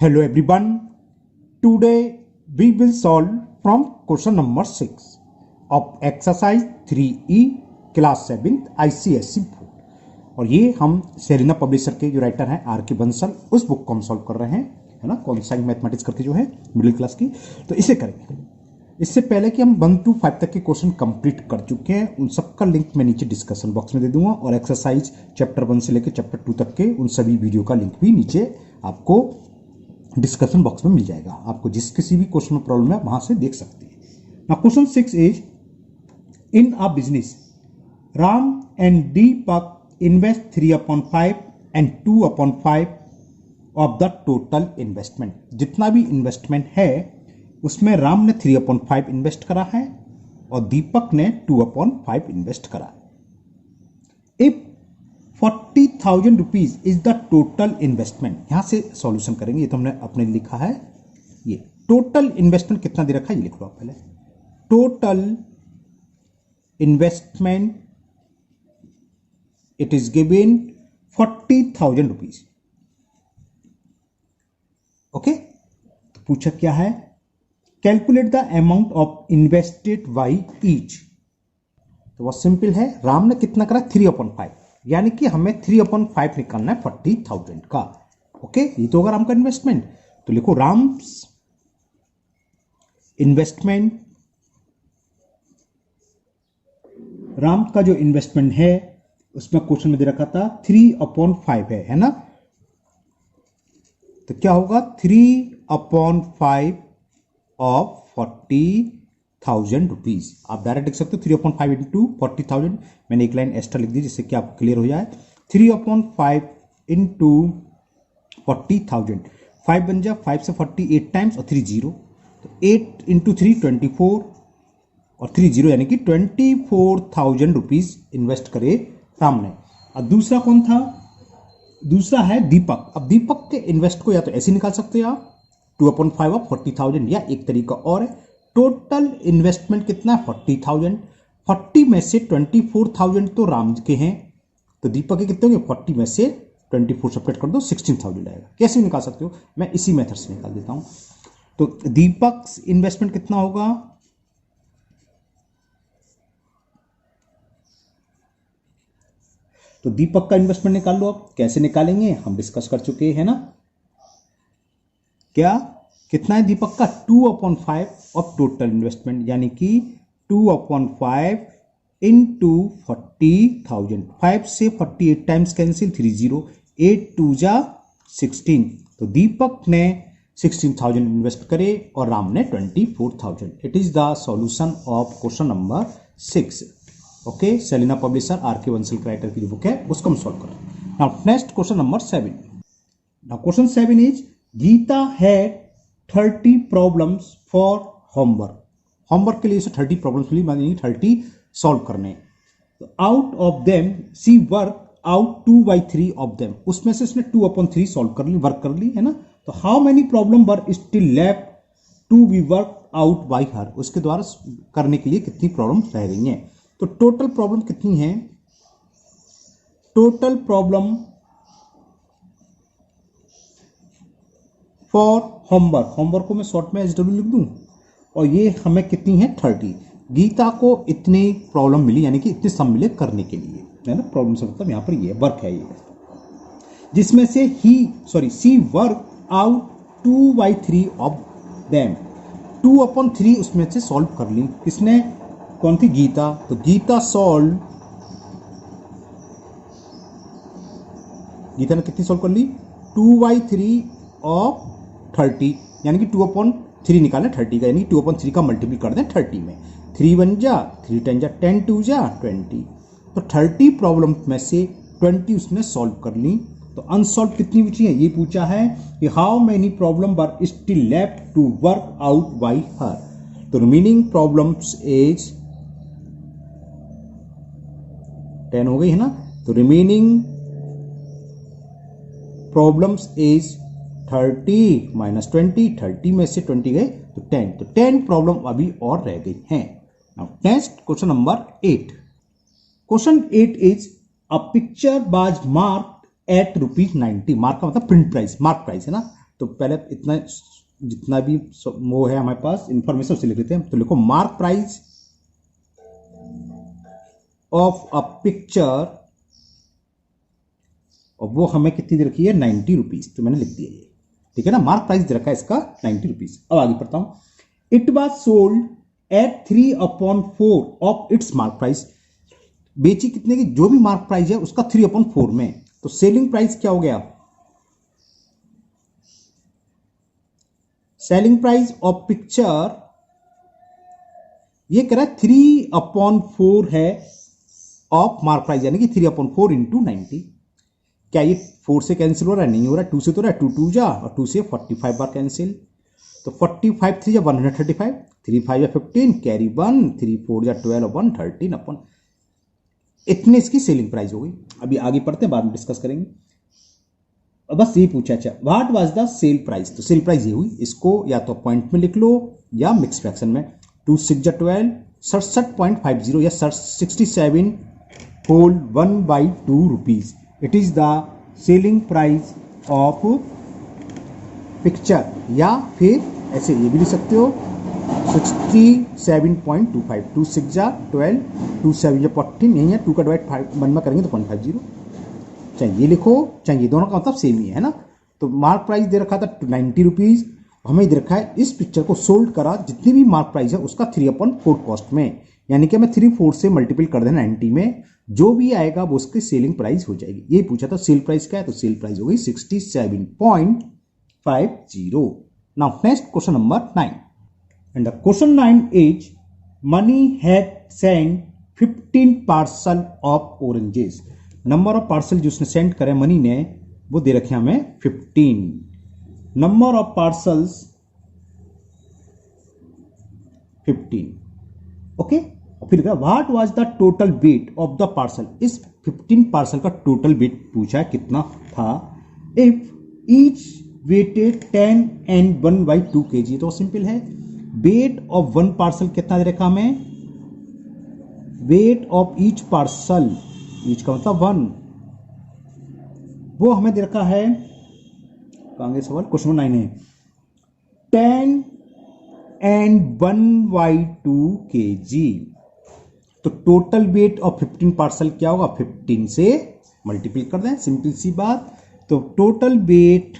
Hello everyone. Today we will solve from question number 6 of exercise 3E class 7th ICSE board। और ये हम Serena publisher के जो writer हैं are K Bansal, उस बुक को हम सॉल्व कर रहे हैं, है ना, कॉन्साइंग मैथमेटिक्स करके जो है मिडिल क्लास की। तो इसे करेंगे। इससे पहले कि हम 1 to 5 तक के क्वेश्चन कंप्लीट कर चुके हैं, उन सबका लिंक मैं नीचे डिस्कशन बॉक्स में दे दूंगा, और एक्सरसाइज चैप्टर 1 से लेकर चैप्टर 2 तक के उन सभी वीडियो का लिंक भी नीचे आपको डिस्कशन बॉक्स में मिल जाएगा। आपको जिस किसी भी क्वेश्चन में प्रॉब्लम है वहां से देख सकते हैं। Now question 6 is, in a business Ram and Deepak invest 3/5 and 2/5 of the total investment. जितना भी इन्वेस्टमेंट है उसमें राम ने 3/5 इन्वेस्ट करा है और दीपक ने 2/5 इन्वेस्ट करा है। If 40,000 rupees is the total investment, यहां से सॉल्यूशन करेंगे। ये तो हमने अपने लिखा है, ये टोटल इन्वेस्टमेंट कितना दे रखा है ये लिख लो आप पहले। Total investment it is given 40,000 rupees. Okay, तो पूछा क्या है, calculate the amount of invested by each. तो बहुत सिंपल है, राम ने कितना करा 3/5, यानी कि हमें 3/5 निकालना है 40,000 का। ओके, ये तो होगा राम का इन्वेस्टमेंट। तो लिखो राम्स इन्वेस्टमेंट, राम का जो इन्वेस्टमेंट है उसमें क्वेश्चन में दे रखा था 3/5 है ना। तो क्या होगा 3/5 ऑफ 40,000 रुपीज। आप डायरेक्ट लिख सकते हो 3/5 इंटू 40,000। मैंने एक लाइन एक्स्ट्रा लिख दी जिससे कि आप क्लियर हो जाए। 3/5 इंटू 40,000, 5 बन जाए, 5 से 40 8 टाइम्स और 3 0, तो 8 इंटू 3 24 और 3 0 यानी कि 24,000 रुपीज इन्वेस्ट करे राम ने। अब दूसरा कौन था, दूसरा है दीपक। अब दीपक के इन्वेस्ट को या तो ऐसे निकाल सकते हैं आप 2/5 ऑफ 40,000, या एक तरीका और है, टोटल इन्वेस्टमेंट कितना है 40,000। 40 में से 24,000 तो राम के हैं, तो दीपक के कितने होंगे 40 में से 24 सेपरेट कर दो 16,000 आएगा। कैसे निकाल सकते हो, मैं इसी मेथड से निकाल देता हूं। तो दीपक इन्वेस्टमेंट कितना होगा, तो दीपक का इन्वेस्टमेंट निकाल लो। आप कैसे निकालेंगे हम डिस्कस कर चुके हैं ना। क्या कितना है दीपक का 2/5 ऑफ टोटल इन्वेस्टमेंट, यानी कि 2/5 इंटू 40,000। 5 से 48 टाइम्स कैंसिल, 3 0, 8 2 जा 16। तो दीपक ने 16,000 इन्वेस्ट करे और राम ने 24,000। It is the solution of question number 6। Okay, Selina publisher R K Bansal writer की जो बुक है उसको हम सॉल्व कर रहे हैं। Now next question number 7। Now question 7 is, Geeta had 30 problems for homework. Homework के लिए इसे 30 प्रॉब्लम्स मिली, मानी 30 सॉल्व करने। Out of them she work out 2/3 of them, उसमें से इसने 2/3 सॉल्व कर ली, वर्क कर ली, है ना। तो how many problem were still left to be work out by her, उसके द्वारा करने के लिए कितनी प्रॉब्लम रह गई हैं। तो टोटल प्रॉब्लम कितनी है, total problem for homework, homework को मैं शॉर्ट में SW लिख दूं, और ये हमें कितनी है 30। गीता को इतनी प्रॉब्लम मिली, यानी कि इतने सम मिले करने के लिए, है ना। प्रॉब्लम से मतलब यहां पर ये वर्क है, ये जिसमें से सी वर्क आउट 2/3 ऑफ देम, 2/3 उसमें से सॉल्व कर ली। किसने, कौन थी, गीता। तो गीता सॉल्व, गीता ने कितनी सॉल्व कर ली 2/3 ऑफ 30, यानी कि 2/3 निकालना 30 का, यानी 2/3 का मल्टीपल कर दें 30 में। 3 1 जा, 3 10 जा, 10 2 जा 20। तो 30 प्रॉब्लम में से 20 उसने सॉल्व कर ली। तो अनसॉल्व कितनी बची है, ये पूछा है कि how many problem were still left to work out by her. तो रिमेनिंग प्रॉब्लम्स इज 10 हो गई, है ना। तो रिमेनिंग प्रॉब्लम्स इज 30 माइनस 20, 30 में से 20 गए तो 10, तो 10 प्रॉब्लम अभी और रह गई हैं। Now next question number 8। Question 8 is, a picture was marked at ₹90। Mark का मतलब प्रिंट प्राइस, मार्क प्राइस है ना, तो पहले इतना जितना भी वो है हमारे पास इंफॉर्मेशन उसे लिख लेते हैं। तो लिखो mark price of a picture, और वो हमें कितनी दे रखी है 90 रुपीज, तो मैंने लिख दिया ये, ठीक है ना। मार्क प्राइस दे रखा है इसका 90 रुपीज। अब आगे पढ़ता हूं। It was sold at 3/4 of its mark price, बेची कितने की, जो भी मार्क प्राइस है उसका 3/4 में। तो सेलिंग प्राइस क्या हो गया, सेलिंग प्राइस ऑफ पिक्चर ये कह रहा है 3/4 है ऑफ मार्क प्राइस, यानी कि 3/4 इंटू 90। क्या ये 4 से कैंसिल हो रहा है, नहीं हो रहा है, 2 से तो रहा है, 2 2 जा, और 2 से 45 बार कैंसिल। तो 45 3 जा 135, 3 5 जा 15, कैरी 1, 3 4 जा 12 और 1 13 अपन, इतने इसकी सेलिंग प्राइस हो गई। अभी आगे पढ़ते हैं, बाद में डिस्कस करेंगे। बस ये पूछा, अच्छा what was the sale price, तो सेल प्राइस ये हुई, इसको या तो पॉइंट में लिख लो या मिक्स फ्रैक्शन में। 2 6 जा 12, 67.50 या 67 whole 1/2 rupees, it is the selling price of picture. या फिर ऐसे ये भी लिख सकते हो 67.25, 2 6 जा 12, 2 7 जा 14, यही है, 2 का डिवाइड 1 में करेंगे तो 0.50, चाहे ये लिखो चाहे ये, दोनों का मतलब सेम ही है ना। तो मार्क प्राइस दे रखा था 90 रुपीज, हमें दे रखा है इस पिक्चर को सोल्ड करा जितनी भी मार्क प्राइस है उसका 3/4 कॉस्ट में, यानी कि मैं 3/4 से मल्टीपल कर देना 90 में, जो भी आएगा वो उसकी सेलिंग प्राइस हो जाएगी। ये पूछा था सेल प्राइस क्या है, तो सेल प्राइस हो गई 67.50। Now next question number 9, and the question 9 is money had send 15 parcel of oranges. Number of parcel जो उसने सेंड करे मनी ने, वो दे रखे हमें 15। Number of parcels 15, okay. और फिर what was the total weight of the parcel, इस 15 पार्सल का टोटल वेट पूछा है कितना था। If each weighted 10 and 1/2 kg, तो सिंपल है, वेट ऑफ वन पार्सल कितना दे रखा हमें, weight of each parcel, each का मतलब 1, वो हमें दे रखा है, आगे सवाल क्वेश्चन 9 है 10 and 1/2 kg। तो टोटल वेट ऑफ 15 पार्सल क्या होगा, 15 से मल्टीप्लाई कर दें, सिंपल सी बात। तो total weight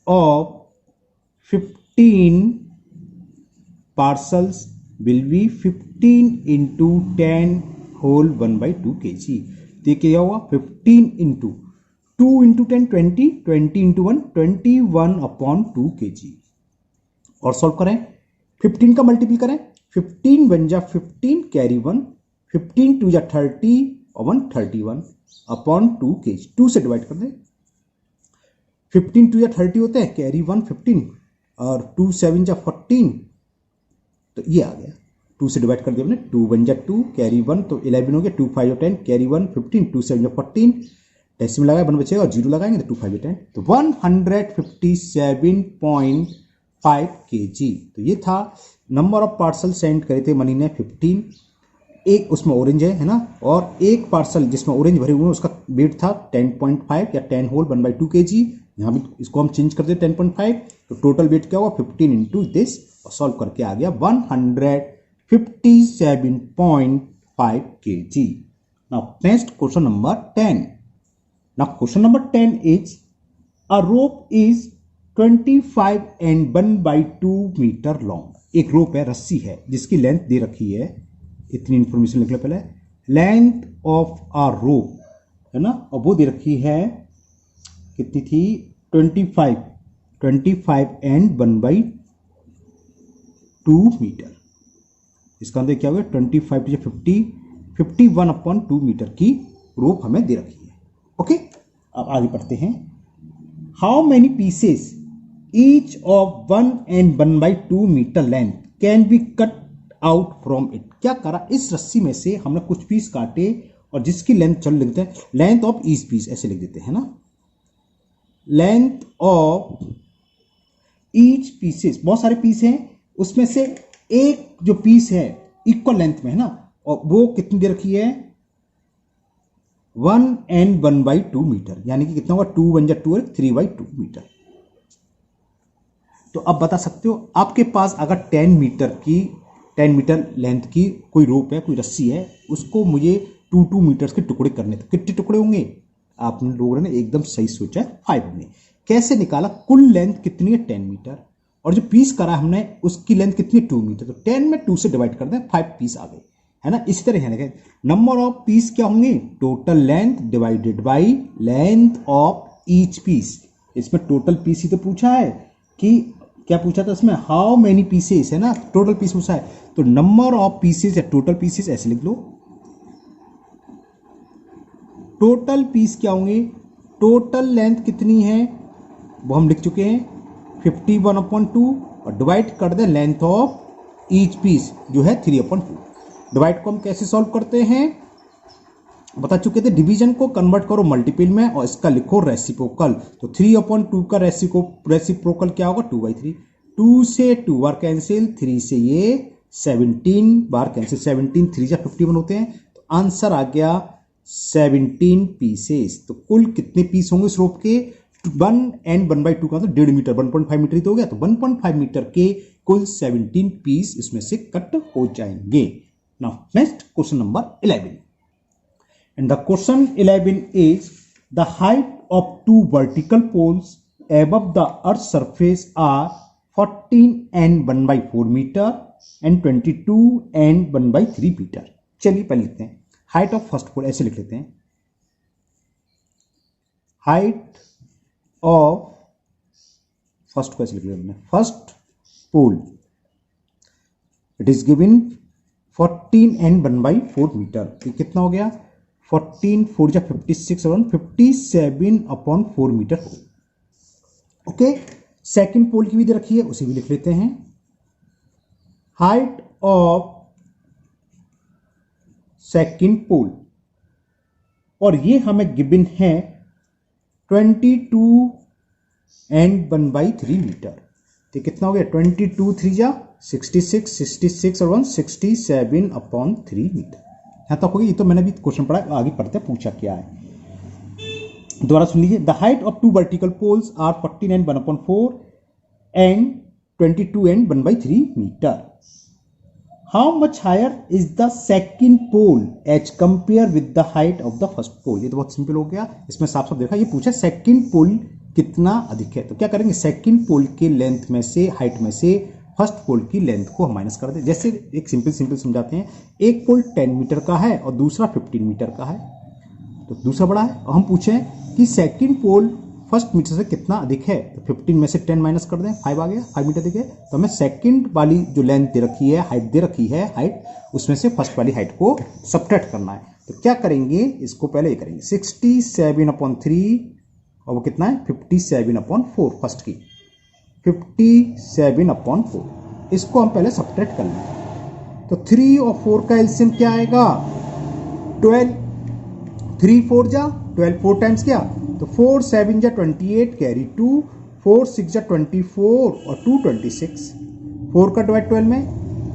of 15 parcels will be 15 into 10 whole 1/2 kg। तो क्या होगा 15 into 2 into 10 20, 20 into 1 21/2 kg। और सॉल्व करें, 15 का मल्टीपल करें, 15 1 जा 15, कैरी 1, 15 2 जा 30 और 1 31/2 kg। 2 से डिवाइड कर दें, 15 2 जा 30 होते हैं, कैरी 1 15, और 2 7 जा 14, तो ये आ गया। 2 से डिवाइड कर दिया हमने, 2 1 जा 2, कैरी 1 तो 11 हो गया, 2 5 10, कैरी 1 15, 2 7 जा 14, डेसिमल लगाए 1 बचेगा और 0 लगाएंगे तो 2 5 10, तो 157.5 kg। तो ये था नंबर ऑफ पार्सल सेंड करे थे मनी ने 15, एक उसमें ऑरेंज है ना, और एक पार्सल जिसमें ऑरेंज भरे हुए हैं उसका वेट था 10.5 या 10 होल 1/2 kg। यहाँ भी इसको हम चेंज कर दें 10.5, तो टोटल वेट क्या हुआ 15 इंटू दिस, और सॉल्व करके आ गया 157.5 kg। Now next question number 10। Now question number 10 is a rope is 25 and 1/2 metre long. एक रोप है, रस्सी है, जिसकी लेंथ दे रखी है, इतनी इंफॉर्मेशन लिख लो पहले, लेंथ ऑफ अ रोप है ना, और वो दे रखी है कितनी थी 25 and 1/2 मीटर। इसका अंदर क्या हुआ 25 to 50, 51/2 मीटर की रोप हमें दे रखी है, ओके। अब आगे पढ़ते हैं, how many pieces each of 1 and 1/2 metre length can be cut out from it. क्या करा, इस रस्सी में से हमने कुछ पीस काटे और जिसकी लेंथ चल लिखते हैं, लेंथ ऑफ ईच पीस ऐसे लिख देते हैं ना, लेंथ ऑफ ईच पीसेस, बहुत सारे पीस हैं, उसमें से एक जो पीस है इक्वल लेंथ में है ना, और वो कितनी दे रखी है 1n1/2 मीटर, यानी कि कितना होगा 2 1 2 और 3/2 मीटर। तो अब बता सकते हो आपके पास अगर 10 मीटर लेंथ की कोई रोप है, कोई रस्सी है, उसको मुझे 2 मीटर्स के टुकड़े करने, तो कितने टुकड़े होंगे? आप लोगों ने एकदम सही सोचा है, 5 होंगे। कैसे निकाला? कुल लेंथ कितनी है? 10 मीटर, और जो पीस करा हमने उसकी लेंथ कितनी है? 2 मीटर। तो 10 में 2 से डिवाइड कर दें, 5 पीस आ गए, है ना। इसी तरह है नंबर ऑफ पीस क्या होंगे? Total length divided by length of each piece. इसमें टोटल पीस ही तो पूछा है कि क्या पूछा था इसमें? हाउ मेनी पीसेस, है ना, टोटल पीस पूछा है। तो नंबर ऑफ पीसेस या टोटल पीसेस ऐसे लिख लो। टोटल पीस क्या होंगे? टोटल लेंथ कितनी है वो हम लिख चुके हैं 51/2, और डिवाइड कर दे लेंथ ऑफ ईच पीस जो है 3/2। डिवाइड को हम कैसे सॉल्व करते हैं बता चुके थे। डिवीजन को कन्वर्ट करो मल्टीपल में और इसका लिखो रेसिप्रोकल। तो 3/2 का रेसिप्रोकल क्या होगा? 2/3। 2 से 2 बार कैंसिल, 3 से ये 17 बार कैंसिल, 17 3 जा 51 होते हैं। तो आंसर आ गया 17 पीसेस। तो कुल कितने पीस होंगे इस रोप के? 1n1/2 का तो 1.5 मीटर, 1.5 मीटर ही तो हो गया। तो 1.5 मीटर के कुल 17 पीस इसमें से कट हो जाएंगे। Now next question number 11, and the question 11 is the height of two vertical poles above the earth's surface are 14 and 1/4 meter and 22 and 1/3 metre. चलिए पहले लिखते हैं हाइट ऑफ फर्स्ट पोल, ऐसे लिख लेते हैं हाइट ऑफ फर्स्ट को ऐसे लिख लेते हैं first pole it is given 14 and 1/4 metre. तो कितना हो गया? 14 4 जा 56 और 57/4 मीटर हो। ओके, सेकंड पोल की भी दे रखी है, उसे भी लिख लेते हैं हाइट ऑफ सेकंड पोल, और ये हमें गिवन है 22 and 1/3 मीटर। तो कितना हो गया? 22 3 जा 66, 66 और 1 67/3 मीटर। यहां तक हो गया। ये तो मैंने भी क्वेश्चन पढ़ा, आगे पढ़ते पूछा क्या है। दोबारा सुन लीजिए। The height of two vertical poles are 14 and 1/4 and 22 and 1/3 metre. How much higher is the second pole as compared with the height of the first pole. ये तो बहुत सिंपल हो गया, इसमें साफ साफ देखा। ये पूछा सेकंड पोल कितना अधिक है, तो क्या करेंगे? सेकंड पोल के लेंथ में से, हाइट में से फर्स्ट पोल की लेंथ को हम माइनस कर दें। जैसे एक सिंपल समझाते हैं, एक पोल 10 मीटर का है और दूसरा 15 मीटर का है, तो दूसरा बड़ा है। और हम पूछें कि सेकंड पोल फर्स्ट मीटर से कितना अधिक है, तो 15 में से 10 माइनस कर दें, 5 आ गया, 5 मीटर अधिक है। तो हमें सेकंड वाली जो लेंथ दे रखी है, हाइट दे रखी है, हाइट, उसमें से फर्स्ट वाली हाइट को सब्ट्रैक्ट करना है। तो क्या करेंगे? इसको पहले ये करेंगे 67/3, और वो कितना है? 57/4 फर्स्ट की, 57/4। इसको हम पहले सब्ट्रैक्ट कर लेंगे। तो 3 और 4 का एलसीएम क्या आएगा? 12। 3 4 जा 12, 4 टाइम्स क्या? तो 4 7 जा 28, कैरी 2, 4 6 जा 24 और 2 26। 4 का डिवाइड 12 में,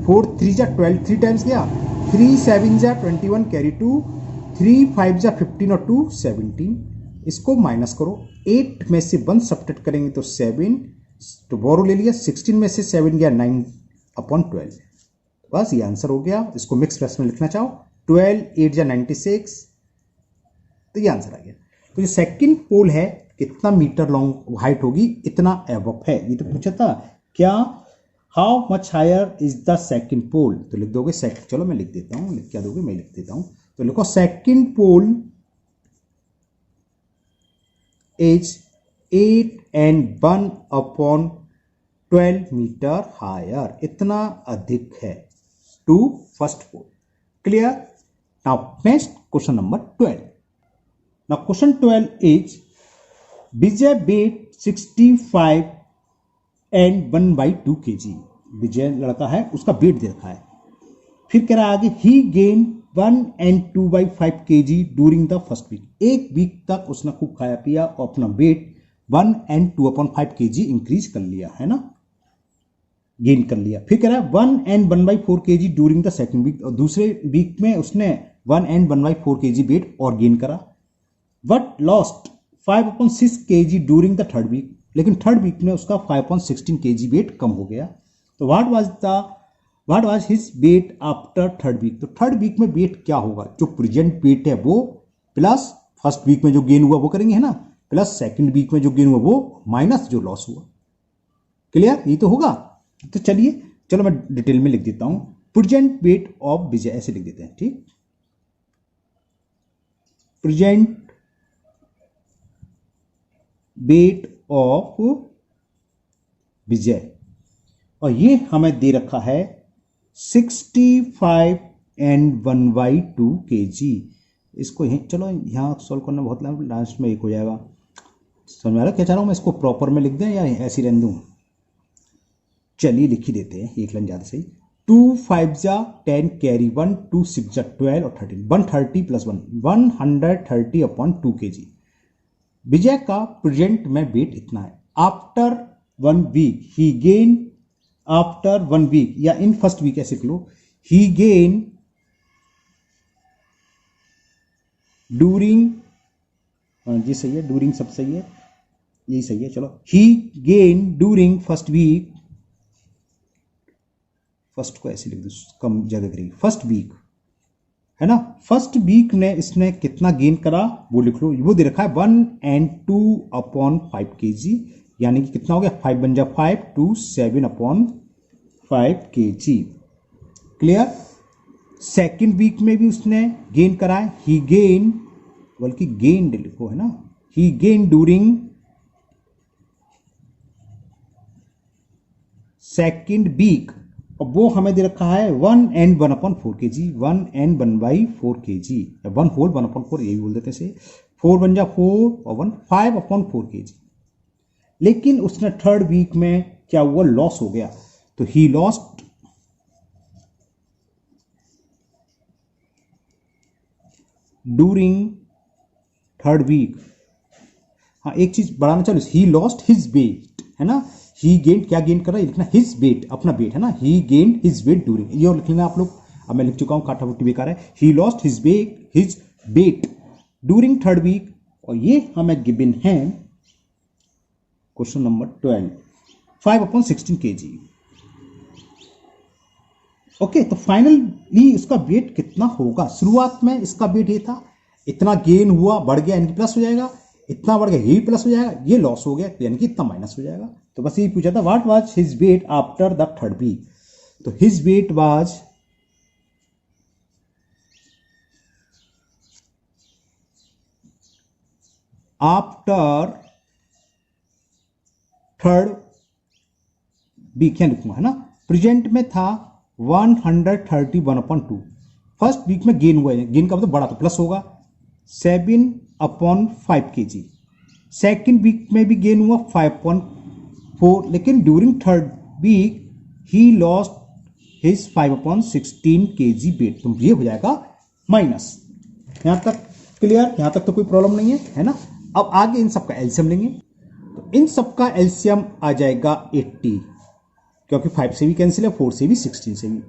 4 3 जा 12, 3 टाइम्स क्या? 3 7 जा 21, कैरी 2, 3 5 जा 15 और 2 17। इसको माइनस करो, 8 में से 1 सब्ट्रैक्ट करेंगे तो 7, तो बोरो ले लिया, 16 में से 7 गया 9/12। बस ये आंसर हो गया। इसको मिक्स फ्रैक्शन में लिखना चाहो 12 8 जा 96, तो ये आंसर आ गया। तो जो सेकंड पोल है कितना मीटर लॉन्ग हाइट होगी? इतना एबव है। ये तो पूछा था क्या, how much higher is the second pole. तो लिख दोगे चलो मैं लिख देता हूं, लिख क्या दोगे? मैं लिख देता हूं। तो लिखो second pole is 8 and 1/12 metre higher, इतना अधिक है to first pole. Clear? Now next question number 12। Now question 12 is Vijay weight 65 and 1/2 kg। Vijay लड़का है, उसका वेट दे रखा है। फिर कह रहा है आगे he gain 1 and 2/5 kg during the first week. एक वीक तक उसने खूब खाया पिया और अपना वेट 1 and 2/5 kg इंक्रीज कर लिया, है ना, गेन कर लिया। फिर कह रहा है 1 and 1/4 kg during the second week, और दूसरे वीक में उसने 1 and 1/4 kg वेट और गेन करा। But lost 5/6 kg during the third week, लेकिन थर्ड वीक में उसका 5/16 kg वेट कम हो गया। तो what was his weight after third week, तो थर्ड वीक में वेट क्या होगा, जो प्रेजेंट वेट है वो प्लस फर्स्ट वीक में जो गेन हुआ वो करेंगे, है ना, प्लस सेकंड वीक में जो गेन हुआ वो माइनस जो लॉस हुआ। क्लियर, ये तो होगा। तो चलो मैं डिटेल में लिख देता हूं, प्रेजेंट वेट ऑफ विजय ऐसे लिख देते हैं, ठीक, प्रेजेंट वेट ऑफ विजय, और ये हमें दे रखा है 65 and 1/2 kg। इसको यहीं चलो यहाँ सॉल्व करना बहुत लास्ट में एक हो जाएगा। समझ में आ रहा क्या चाह रहा हूँ मैं, इसको प्रॉपर में लिख दें या ऐसी रहने दूँ, चलिए लिख ही देते हैं, एक लाइन ज़्यादा सही। 2 5 जा 10 कैरी 1, 2 6 जा 12 और 13, 130 + 1 130/2 kg। विजय का प्रेजेंट में वेट इतना है। आफ्टर 1 वीक ही गेन, आफ्टर 1 वीक या इन फर्स्ट वीक ऐसे लो, ही गेन ड्यूरिंग, जी सही है, ड्यूरिंग सब सही है, यही सही है, चलो, he gain during first week, first को ऐसे लिख दो कम जगह करेगी, फर्स्ट वीक है ना, फर्स्ट वीक ने इसने कितना गेन करा वो लिख लो, वो दे रखा है 102/5 kg, यानी कि कितना हो गया, 5 बन जा 5 to 7/5 kg। Clear. Second week में भी उसने गेन करा है, ही गेन, बल्कि गेन्ड लिखो, है ना, ही गेन ड्यूरिंग सेकेंड वीक, और वो हमें दे रखा है 1 and 1/4 kg, 1 and 1/4 kg, या 1 whole 1/4, यही बोल देते से, 4 बन जा 4 और 1 5/4 kg। लेकिन उसने थर्ड वीक में क्या हुआ, लॉस हो गया, तो ही लॉस्ट ड्यूरिंग थर्ड वीक। हाँ एक चीज बढ़ाना चालू, ही लॉस्ट हिज वेट, है ना, ही गेन, क्या गेन कर रहा है लिखना, हिज वेट, अपना वेट, है ना, ही गेन हिज वेट ड्यूरिंग, ये और लिख लेना आप लोग, अब मैं लिख चुका हूं, काटाकुटी बेकार है, ही lost his weight during third week, और ये हमें गिवन है क्वेश्चन नंबर 12, 5/16 kg। ओके, तो फाइनली इसका वेट कितना होगा, शुरुआत में इसका वेट ये था, इतना गेन हुआ, बढ़ गया यानी कि प्लस हो जाएगा, इतना बढ़ गया ये प्लस हो जाएगा, ये लॉस हो गया यानी कि इतना माइनस हो जाएगा। तो बस यही पूछा था, what was his weight after the third week, तो his weight was after third week, क्या लिखूंगा, है ना, प्रेजेंट में था 131/2, फर्स्ट वीक में गेन हुआ है, गेन का मतलब बड़ा तो प्लस होगा, 7/5 kg, सेकेंड वीक में भी गेन हुआ 5/4, लेकिन ड्यूरिंग थर्ड वीक ही लॉस्ट हिज 5/16 kg वेट, तो ये हो जाएगा माइनस। यहां तक क्लियर, यहां तक तो कोई प्रॉब्लम नहीं है ना। अब आगे इन सबका एलसीएम लेंगे, तो इन सबका एलसीएम आ जाएगा 80, क्योंकि 5 से भी कैंसिल है, 4 से भी, 16 से भी,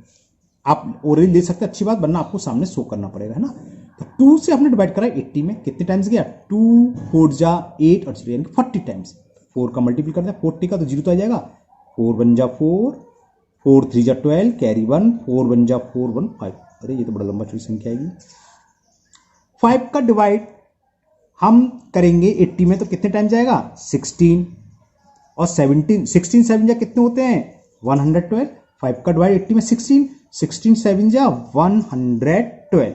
आप ओरली ले सकते हैं, अच्छी बात, वरना आपको सामने शो करना पड़ेगा, है ना। तो 2 से हमने डिवाइड करा 80 में, कितने टाइम्स गया, 2 4 जा 8 और 0 यानी 40 टाइम्स, 4 का मल्टीपल कर दिया 40 का, तो 0 तो आ जाएगा, 4 बन जा 4, 4 3 जा 12 कैरी 1, 4 बन जा 4 1 5, अरे ये तो बड़ा लंबा चौड़ी संख्या आएगी। 5 का डिवाइड हम करेंगे 80 में, तो कितने टाइम जाएगा, 16 और 17, 16 7 जा कितने होते हैं, 112, 5 का डिवाइड 80 में 16, 16 7 जा 112,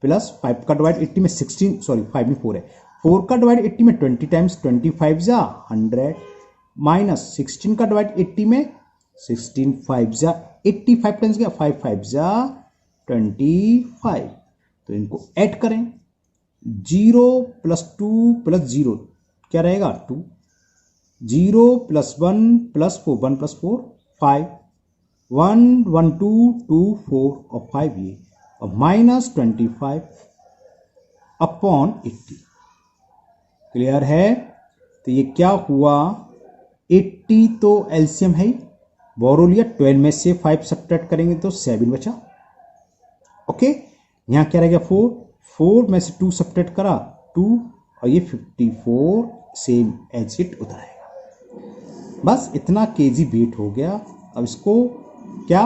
प्लस 5 का डिवाइड 80 में 16, सॉरी 5 में 4 है, 4 का डिवाइड 80 में 20 टाइम्स, 25 जा 100, माइनस 16 का डिवाइड 80 में 16 5 जा 85 टाइम्स गया, 5 5 जा 25, तो इनको ऐड करें, 0 + 2 + 0 क्या रहेगा, 2, 0 + 1 + 4, 1 + 4 5, 1 1 2 2 4 और 5 ये, और -25/80। क्लियर है। तो ये क्या हुआ, 80 तो एलसीएम है, बोरो लिया, 12 में से 5 सब्ट्रैक्ट करेंगे तो 7 बचा। ओके, यहां क्या रह गया, 4 में से 2 सब्ट्रैक्ट करा, 2 और ये 54 सेम एज इट उधर आएगा। बस इतना केजी वेट हो गया। अब इसको क्या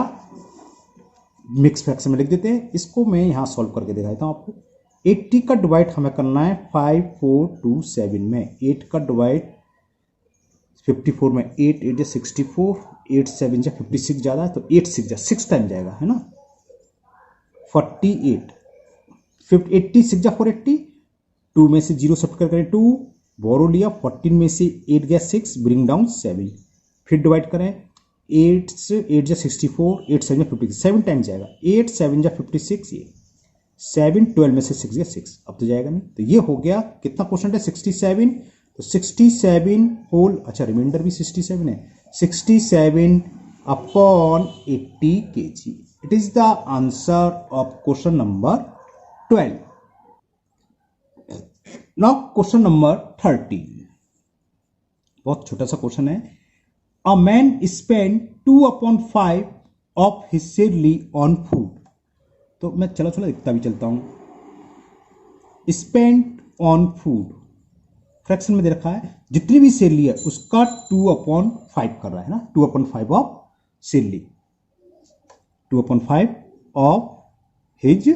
मिक्स फ्रैक्शन में लिख देते हैं। इसको मैं यहाँ सॉल्व करके दिखाता हूँ आपको। 80 का डिवाइड हमें करना है 5 4 2 7 में। 8 का डिवाइड 54 में, 8 8 जा 64, 8 7 जा 56 ज़्यादा है तो 8 6 जा 6 टाइम जाएगा, है ना। 48 80 6 जा 480, 2 में से 0 सब्ट्रैक्ट करें 2, बोरो लिया, 14 में से 8 गया 6, ब्रिंग डाउन 7, फिर डिवाइड करें 8 से 8 जा 64, 8 7 जा 56, 7 टाइम जाएगा, 8 7 जा 56, ये 7 12 में से 6 गया 6, अब तो जाएगा नहीं। तो ये हो गया कितना क्वेश्चन है 67, तो 67 होल, अच्छा रिमाइंडर भी 67 है, 67 upon 80 kg। It is the answer of question number 12। Now question number 13, बहुत छोटा सा क्वेश्चन है। A man spend 2/5 of his salary on food. तो मैं चला लिखता भी चलता हूं। स्पेंड ऑन फूड फ्रैक्शन में दे रखा है, जितनी भी सैलरी है उसका 2/5 कर रहा है ना, 2/5 of salary, 2/5 of his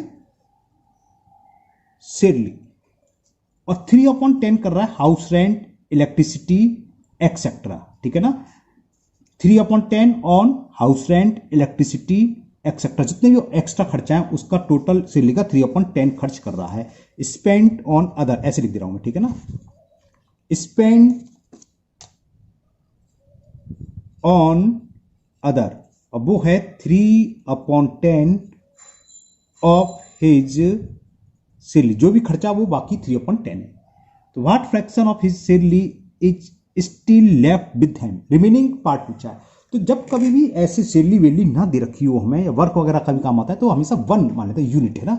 salary, और 3/10 कर रहा है हाउस रेंट, इलेक्ट्रिसिटी एक्सेट्रा, ठीक है ना। 3/10 on house rent, electricity etcetera, जितने भी एक्स्ट्रा खर्चा है उसका टोटल सैलरी का 3/10 खर्च कर रहा है। स्पेंड ऑन अदर, ऐसे लिख दे रहा हूं मैं, ठीक है ना। स्पेंड ऑन अदर, अब वो है 3/10 ऑफ हिज सैलरी, जो भी खर्चा वो बाकी 3/10 है। तो what fraction of his salary is still left with him, remaining part पूछा है। तो जब कभी भी ऐसे सैलरी वेली ना दे रखी हो हमें, या वर्क वगैरह का भी काम आता है, तो हमेशा 1 मान लेते हैं, यूनिट है ना।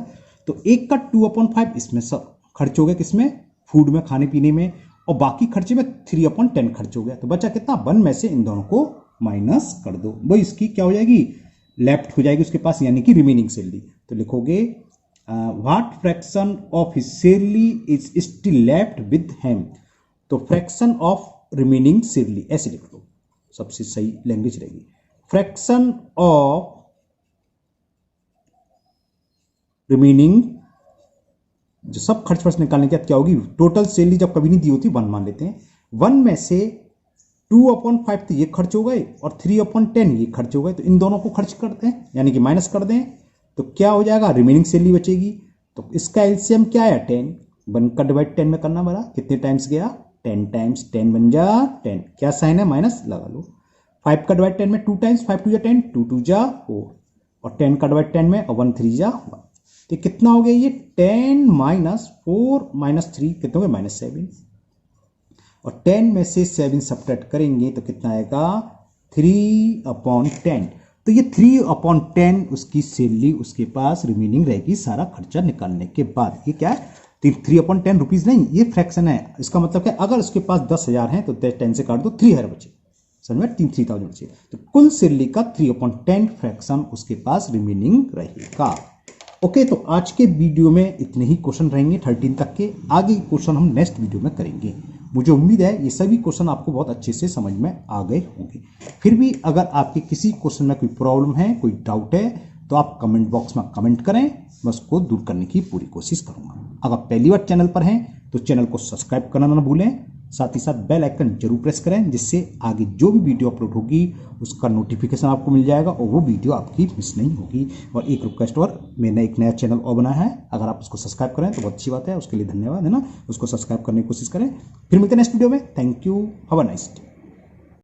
तो एक का 2/5 इसमें सब खर्च हो गया, किसमें, फूड में, खाने पीने में, और बाकी खर्चे में 3/10 खर्च हो गया। तो बचा कितना, 1 में से इन दोनों को माइनस कर दो, वो इसकी क्या हो जाएगी, लेफ्ट हो जाएगी उसके पास, यानी कि रिमेनिंग सैलरी। तो लिखोगे what fraction of his salary is still left with him, तो फ्रैक्शन ऑफ रिमेनिंग सैलरी ऐसे लिख लो, सबसे सही लैंग्वेज रहेगी। फ्रैक्शन ऑफ रिमेनिंग, जो सब खर्च वर्च निकालने के बाद क्या होगी, टोटल सैलरी जब कभी नहीं दी होती 1 मान लेते हैं, 1 में से 2/5 तो ये खर्च हो गए और 3/10 ये खर्च हो गए, तो इन दोनों को खर्च करते हैं, यानी कि माइनस कर दें, तो क्या हो जाएगा, रिमेनिंग सैलरी बचेगी। तो इसका एलसीएम क्या है, 10, 1 का डिवाइड 10 में करना बड़ा, कितने टाइम्स गया, 10 टाइम्स, 10 बन जा 10, क्या साइन है, माइनस लगा लो। 5 का डिवाइड 10 में 2 टाइम्स, 5 2 जा 10, 2 2 जा 4, और 10 का डिवाइड 10 में, और 1 3 जा 1, तो कितना हो गया ये 10 माइनस 4 माइनस 3 कितना हो गया, -7, और 10 में से 7 सब्ट्रैक्ट करेंगे तो कितना आएगा, 3/10। तो ये 3/10 उसकी सैलरी उसके पास रिमेनिंग रहेगी सारा खर्चा निकालने के बाद। ये क्या है, 3/10 रुपीज नहीं, ये फ्रैक्शन है। इसका मतलब क्या, अगर उसके पास 10,000 है तो 10 से काट दो, 3000 बचे, समझ में, 3000 बचे। तो कुल सैलरी का 3/10 फ्रैक्शन उसके पास रिमेनिंग रहेगा। ओके, तो आज के वीडियो में इतने ही क्वेश्चन रहेंगे 13 तक के। आगे क्वेश्चन हम नेक्स्ट वीडियो में करेंगे। मुझे उम्मीद है ये सभी क्वेश्चन आपको बहुत अच्छे से समझ में आ गए होंगे। फिर भी अगर आपके किसी क्वेश्चन में कोई प्रॉब्लम है, कोई डाउट है, तो आप कमेंट बॉक्स में कमेंट करें, मैं उसको दूर करने की पूरी कोशिश करूंगा। अगर पहली बार चैनल पर हैं तो चैनल को सब्सक्राइब करना ना भूलें, साथ ही साथ बेल आइकन जरूर प्रेस करें, जिससे आगे जो भी वीडियो अपलोड होगी उसका नोटिफिकेशन आपको मिल जाएगा और वो वीडियो आपकी मिस नहीं होगी। और एक रिक्वेस्ट और, मैंने एक नया चैनल और बनाया है, अगर आप उसको सब्सक्राइब करें तो बहुत अच्छी बात है, उसके लिए धन्यवाद, है ना। उसको सब्सक्राइब करने की कोशिश करें। फिर मिलते हैं नेक्स्ट वीडियो में। Thank you, have a nice day.